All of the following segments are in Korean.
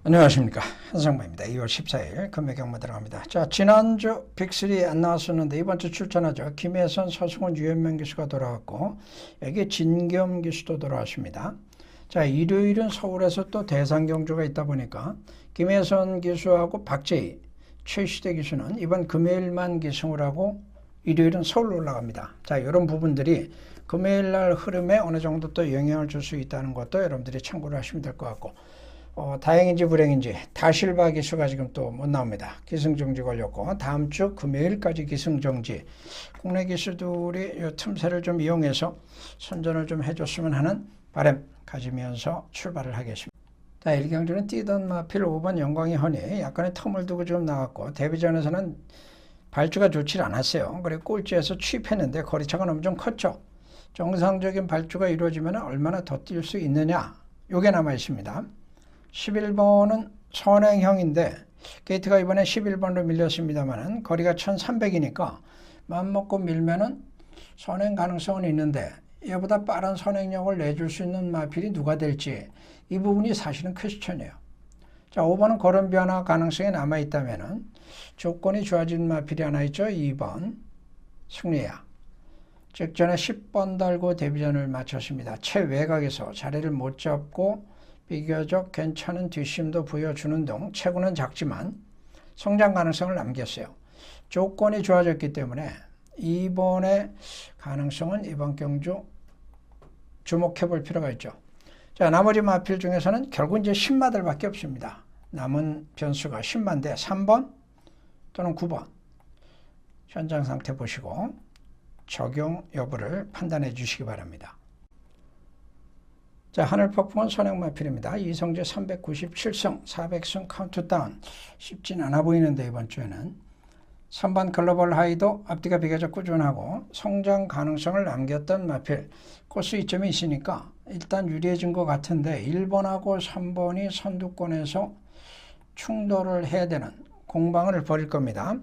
안녕하십니까, 한상무입니다. 2월 14일 금요경마 들어갑니다. 자, 지난주 빅3 안 나왔었는데 이번 주 출전하죠. 김혜선, 서승훈, 유현명 기수가 돌아왔고 여기 진겸 기수도 돌아왔습니다. 자, 일요일은 서울에서 또 대상 경주가 있다 보니까 김혜선 기수하고 박재희, 최시대 기수는 이번 금요일만 기승을 하고 일요일은 서울로 올라갑니다. 자, 이런 부분들이 금요일 날 흐름에 어느 정도 또 영향을 줄 수 있다는 것도 여러분들이 참고를 하시면 될 것 같고, 다행인지 불행인지 다실바 기수가 지금 또 못 나옵니다. 기승정지 걸렸고 다음 주 금요일까지 기승정지. 국내 기수들이 이 틈새를 좀 이용해서 선전을 좀 해줬으면 하는 바람 가지면서 출발을 하겠습니다. 자, 1경주는 뛰던 마필 5번 영광이 허니 약간의 텀을 두고 좀 나왔고 데뷔전에서는 발주가 좋지 않았어요. 그리고 꼴찌에서 취입했는데 거리차가 너무 좀 컸죠. 정상적인 발주가 이루어지면 얼마나 더 뛸 수 있느냐, 요게 남아 있습니다. 11번은 선행형인데 게이트가 이번에 11번으로 밀렸습니다만 거리가 1300이니까 맘먹고 밀면은 선행 가능성은 있는데 얘보다 빠른 선행력을 내줄 수 있는 마필이 누가 될지 이 부분이 사실은 퀘스천이에요. 자, 5번은 걸음 변화 가능성이 남아있다면은 조건이 좋아진 마필이 하나 있죠. 2번 승리야. 직전에 10번 달고 데뷔전을 마쳤습니다. 최외곽에서 자리를 못 잡고 비교적 괜찮은 뒷심도 보여주는 등 체구는 작지만 성장 가능성을 남겼어요. 조건이 좋아졌기 때문에 이번의 가능성은 이번 경주 주목해 볼 필요가 있죠. 자, 나머지 마필 중에서는 결국 이제 10마들밖에 없습니다. 남은 변수가 10마인데 3번 또는 9번 현장 상태 보시고 적용 여부를 판단해 주시기 바랍니다. 자, 하늘폭풍은 선행마필입니다. 이성재 397승, 400승 카운트다운. 쉽진 않아 보이는데 이번 주에는. 3번 글로벌 하이도 앞뒤가 비교적 꾸준하고 성장 가능성을 남겼던 마필. 코스 이점이 있으니까 일단 유리해진 것 같은데 1번하고 3번이 선두권에서 충돌을 해야 되는 공방을 벌일 겁니다.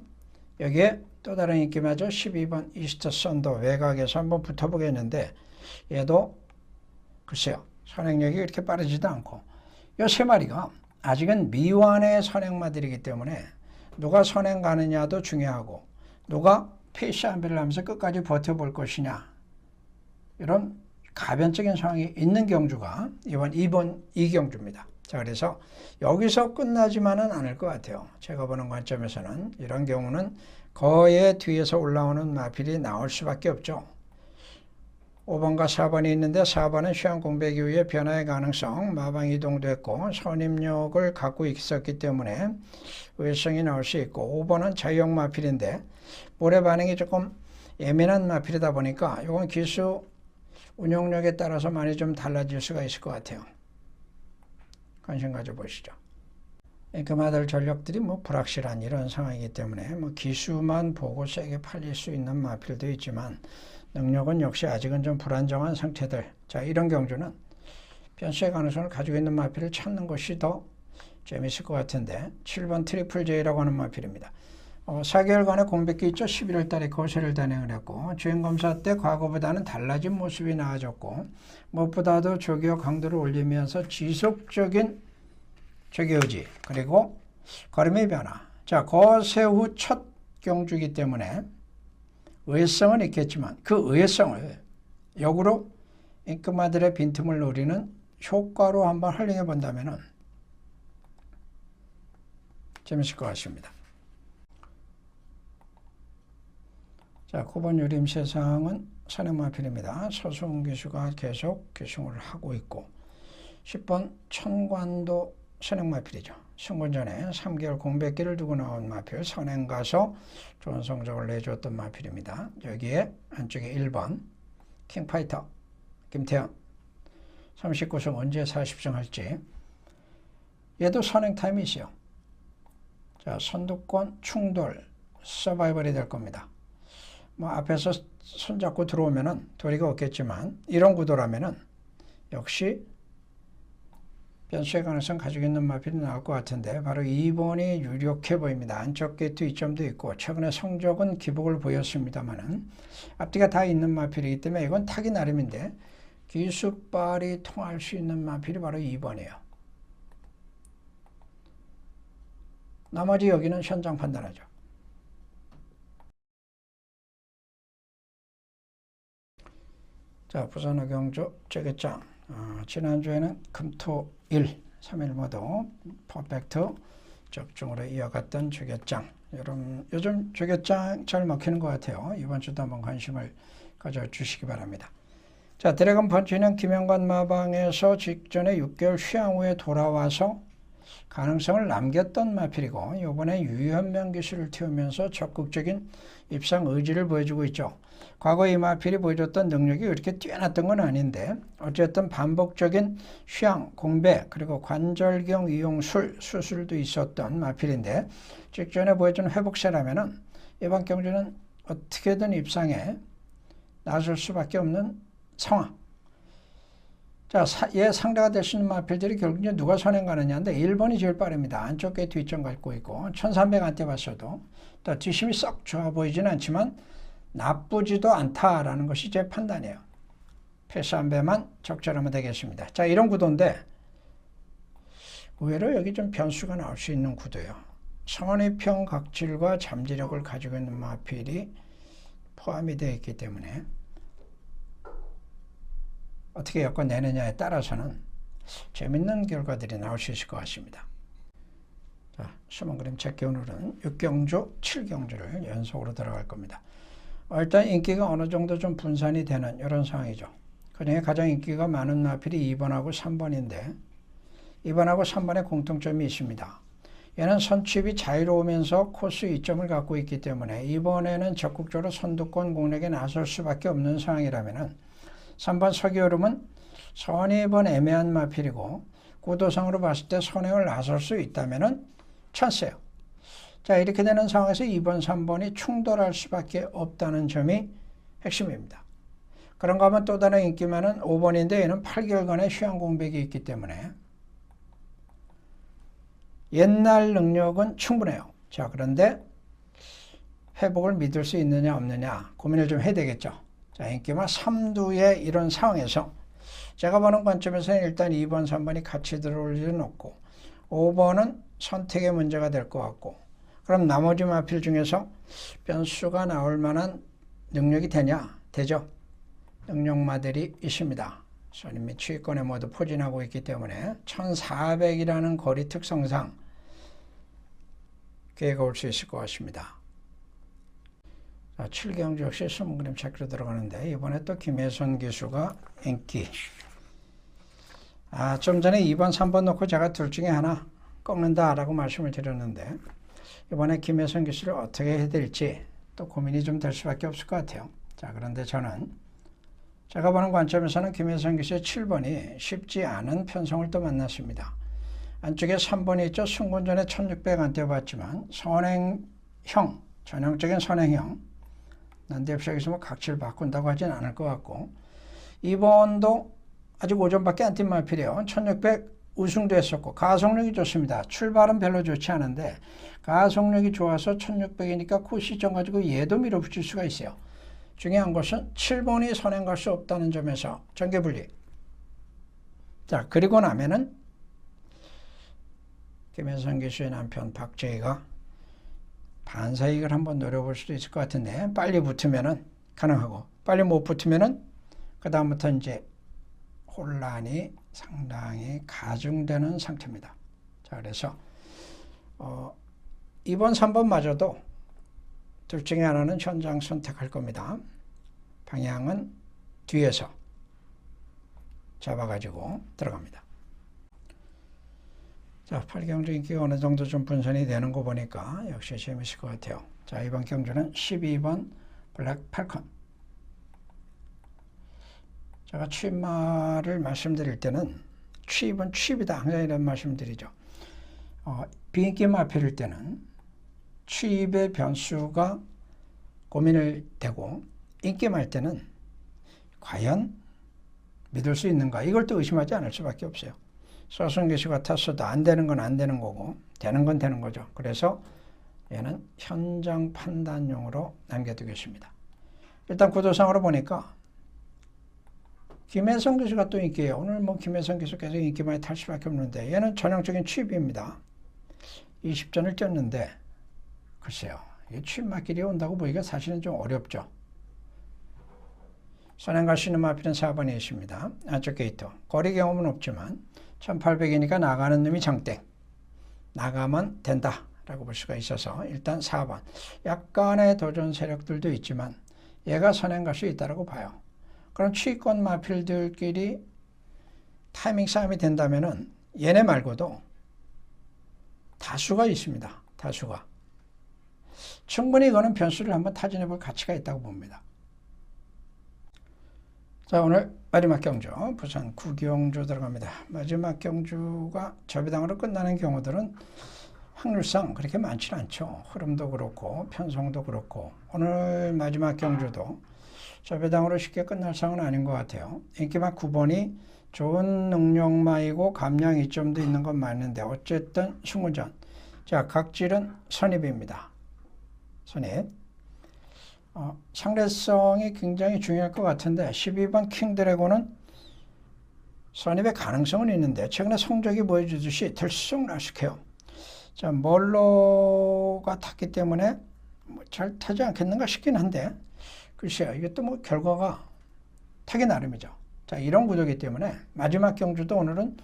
여기에 또 다른 인기마저 12번 이스트 썬더 외곽에서 한번 붙어보겠는데 얘도 글쎄요, 선행력이 그렇게 빠르지도 않고 이 세 마리가 아직은 미완의 선행마들이기 때문에 누가 선행 가느냐도 중요하고 누가 페이스 안배를 하면서 끝까지 버텨볼 것이냐, 이런 가변적인 상황이 있는 경주가 이번 2번 이경주입니다. 자, 그래서 여기서 끝나지만은 않을 것 같아요. 제가 보는 관점에서는 이런 경우는 거의 뒤에서 올라오는 마필이 나올 수밖에 없죠. 5번과 4번이 있는데 4번은 시험 공백 이후에 변화의 가능성, 마방 이동도 했고 선임력을 갖고 있었기 때문에 의성이 나올 수 있고, 5번은 자유형 마필인데 모래 반응이 조금 예민한 마필이다 보니까 이건 기수 운용력에 따라서 많이 좀 달라질 수가 있을 것 같아요. 관심 가져보시죠. 그 마들 전력들이 불확실한 이런 상황이기 때문에 기수만 보고 세게 팔릴 수 있는 마필도 있지만 능력은 역시 아직은 좀 불안정한 상태들. 자, 이런 경주는 변수의 가능성을 가지고 있는 마필을 찾는 것이 더 재미있을 것 같은데 7번 트리플 J라고 하는 마필입니다. 4개월간의 공백기 있죠. 11월 달에 거세를 단행을 했고 주행검사 때 과거보다는 달라진 모습이 나아졌고 무엇보다도 조기와 강도를 올리면서 지속적인 조기 의지 그리고 걸음의 변화. 자, 거세 후 첫 경주이기 때문에 의외성은 있겠지만 그 의외성을 역으로 임금마들의 빈틈을 노리는 효과로 한번 활용해 본다면 재밌을 것 같습니다. 자, 9번 유림세상은 선행마필입니다. 서승훈 기수가 계속 기승을 하고 있고 10번 천관도 선행마필이죠. 승분 전에 3개월 공백기를 두고 나온 마필, 선행 가서 좋은 성적을 내줬던 마필입니다. 여기에 안쪽에 1번 킹파이터 김태현 39승 언제 40승 할지. 얘도 선행 타임이 있어요. 자, 선두권 충돌 서바이벌이 될 겁니다. 앞에서 손잡고 들어오면은 도리가 없겠지만 이런 구도라면은 역시 변수의 가능성 가지고 있는 마필이 나올 것 같은데 바로 2번이 유력해 보입니다. 안쪽 게이트 이점도 있고 최근에 성적은 기복을 보였습니다만은 앞뒤가 다 있는 마필이기 때문에 이건 타기 나름인데 기습발이 통할 수 있는 마필이 바로 2번이에요. 나머지 여기는 현장 판단하죠. 자, 부산어경주 재개장. 지난주에는 금토일 3일 모두 퍼펙트 적중으로 이어갔던 재개장. 요즘 재개장 잘 먹히는 것 같아요. 이번 주도 한번 관심을 가져주시기 바랍니다. 자, 드래곤 펀치는 김영관 마방에서 직전에 6개월 휴양 후에 돌아와서 가능성을 남겼던 마필이고, 이번에 유현명 기수를 틔우면서 적극적인 입상 의지를 보여주고 있죠. 과거 이 마필이 보여줬던 능력이 이렇게 뛰어났던 건 아닌데, 어쨌든 반복적인 휴양, 공배, 그리고 관절경 이용술, 수술도 있었던 마필인데, 직전에 보여준 회복세라면은 이번 경주는 어떻게든 입상에 나설 수밖에 없는 상황. 자, 얘 상대가 될 수 있는 마필들이 결국 이제 누가 선행 가느냐인데 1번이 제일 빠릅니다. 안쪽 게 뒷점 갖고 있고 1300 안때 봤어도 또 뒷심이 썩 좋아 보이지는 않지만 나쁘지도 않다라는 것이 제 판단이에요. 패스 한 배만 적절하면 되겠습니다. 자, 이런 구도인데 의외로 여기 좀 변수가 나올 수 있는 구도예요. 선입형 각질과 잠재력을 가지고 있는 마필이 포함이 되어 있기 때문에 어떻게 엮어내느냐에 따라서는 재밌는 결과들이 나올 수 있을 것 같습니다. 자, 숨은 그림 체크. 오늘은 6경주, 7경주를 연속으로 들어갈 겁니다. 일단 인기가 어느 정도 좀 분산이 되는 이런 상황이죠. 그중에 가장 인기가 많은 마필이 2번하고 3번인데 2번하고 3번의 공통점이 있습니다. 얘는 선취입이 자유로우면서 코스 이점을 갖고 있기 때문에 이번에는 적극적으로 선두권 공략에 나설 수밖에 없는 상황이라면은 3번 서기오름은 선입은 애매한 마필이고 구도상으로 봤을 때 선행을 나설 수 있다면 찬스예요. 자, 이렇게 되는 상황에서 2번, 3번이 충돌할 수밖에 없다는 점이 핵심입니다. 그런가 하면 또 다른 인기 많은 5번인데 얘는 8개월간의 휴양 공백이 있기 때문에 옛날 능력은 충분해요. 자, 그런데 회복을 믿을 수 있느냐 없느냐 고민을 좀 해야 되겠죠. 자, 인기마 3두의 이런 상황에서 제가 보는 관점에서는 일단 2번, 3번이 같이 들어올 일은 없고 5번은 선택의 문제가 될 것 같고, 그럼 나머지 마필 중에서 변수가 나올 만한 능력이 되냐? 되죠. 능력마들이 있습니다. 선임 및 추위권에 모두 포진하고 있기 때문에 1400이라는 거리 특성상 기회가 올 수 있을 것 같습니다. 7경주 역시 숨은 그림 체크로 들어가는데 이번에 또 김혜선 기수가 인기. 좀 전에 2번, 3번 놓고 제가 둘 중에 하나 꺾는다라고 말씀을 드렸는데 이번에 김혜선 기수를 어떻게 해야 될지 또 고민이 좀 될 수밖에 없을 것 같아요. 자, 그런데 저는 제가 보는 관점에서는 김혜선 기수의 7번이 쉽지 않은 편성을 또 만났습니다. 안쪽에 3번이 있죠. 승군전에 1600 안 떼어봤지만 선행형, 전형적인 선행형. 난데없이 뭐 각질 바꾼다고 하진 않을 것 같고 2번도 아직 5점밖에 안 뛴 마필이에요. 1600 우승도 했었고 가속력이 좋습니다. 출발은 별로 좋지 않은데 가속력이 좋아서 1600이니까 그 시점 가지고 얘도 밀어붙일 수가 있어요. 중요한 것은 7번이 선행 갈 수 없다는 점에서 전개분리. 자, 그리고 나면은 김혜선 기수의 남편 박재희가 반사이익을 한번 노려볼 수도 있을 것 같은데 빨리 붙으면은 가능하고 빨리 못 붙으면은 그 다음부터 이제 혼란이 상당히 가중되는 상태입니다. 자, 그래서 2번, 3번 마저도 둘 중에 하나는 현장 선택할 겁니다. 방향은 뒤에서 잡아가지고 들어갑니다. 자, 8경주 인기가 어느 정도 좀 분산이 되는 거 보니까 역시 재밌을 것 같아요. 자, 이번 경주는 12번 블랙 팔컨. 제가 취입말을 말씀드릴 때는 취입은 취입이다. 항상 이런 말씀드리죠. 비인기 마필일 때는 취입의 변수가 고민을 되고 인기 말 때는 과연 믿을 수 있는가? 이걸 또 의심하지 않을 수밖에 없어요. 소승기수 같았어도 안 되는 건 안 되는 거고 되는 건 되는 거죠. 그래서 얘는 현장 판단용으로 남겨두겠습니다. 일단 구도상으로 보니까 김혜선 기수가 또 인기예요. 오늘 뭐 김혜선 기수 계속 인기 많이 탈 수밖에 없는데 얘는 전형적인 취입입니다. 20전을 쪘는데 글쎄요. 이게 취입맞길이 온다고 보기가 사실은 좀 어렵죠. 선행 갈 수 있는 마필은 4번에 있습니다. 안쪽 게이트. 거리 경험은 없지만 1800이니까 나가는 놈이 장땡. 나가면 된다 라고 볼 수가 있어서 일단 4번. 약간의 도전 세력들도 있지만 얘가 선행 갈 수 있다고 봐요. 그럼 취권 마필들끼리 타이밍 싸움이 된다면은 얘네 말고도 다수가 있습니다. 다수가. 충분히 이거는 변수를 한번 타진해 볼 가치가 있다고 봅니다. 자, 오늘 마지막 경주 부산 구경주 들어갑니다. 마지막 경주가 저배당으로 끝나는 경우들은 확률상 그렇게 많지는 않죠. 흐름도 그렇고 편성도 그렇고 오늘 마지막 경주도 저배당으로 쉽게 끝날 상은 아닌 것 같아요. 인기막 9번이 좋은 능력마이고 감량 이점도 있는 건 맞는데 어쨌든 승우전. 자, 각질은 선입입니다. 선입. 상대성이 굉장히 중요할 것 같은데 12번 킹드래곤은 선입의 가능성은 있는데 최근에 성적이 보여주듯이 들쑥날쑥해요. 자, 멀로가 탔기 때문에 잘 타지 않겠는가 싶긴 한데 글쎄요. 이것도 뭐 결과가 타기 나름이죠. 자, 이런 구도이기 때문에 마지막 경주도 오늘은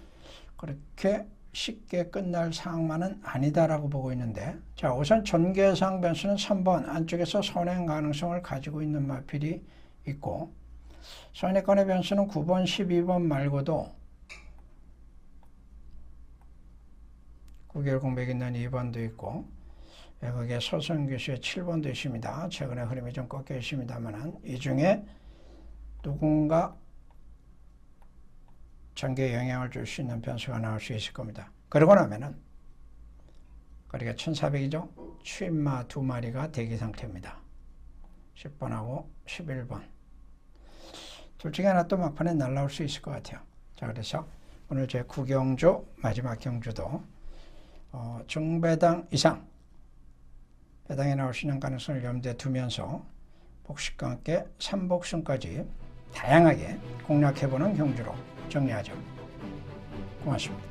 그렇게 쉽게 끝날 상황만은 아니다라고 보고 있는데 자, 우선 전개상 변수는 3번 안쪽에서 선행 가능성을 가지고 있는 마필이 있고 선행권의 변수는 9번, 12번 말고도 9개월 공백 있는 2번도 있고 외국의 서성교수의 7번도 있습니다. 최근에 흐름이 좀 꺾여 있습니다만 이 중에 누군가 전개에 영향을 줄 수 있는 변수가 나올 수 있을 겁니다. 그러고 나면은 거리가 1400이죠. 취마 2마리가 대기 상태입니다. 10번하고 11번. 둘 중에 하나 또 막판에 날라올 수 있을 것 같아요. 자, 그래서 오늘 제 구경주 마지막 경주도 중배당 이상 배당에 나올 수 있는 가능성을 염두에 두면서 복식과 함께 3복승까지 다양하게 공략해보는 경주로 정리하죠. 고맙습니다.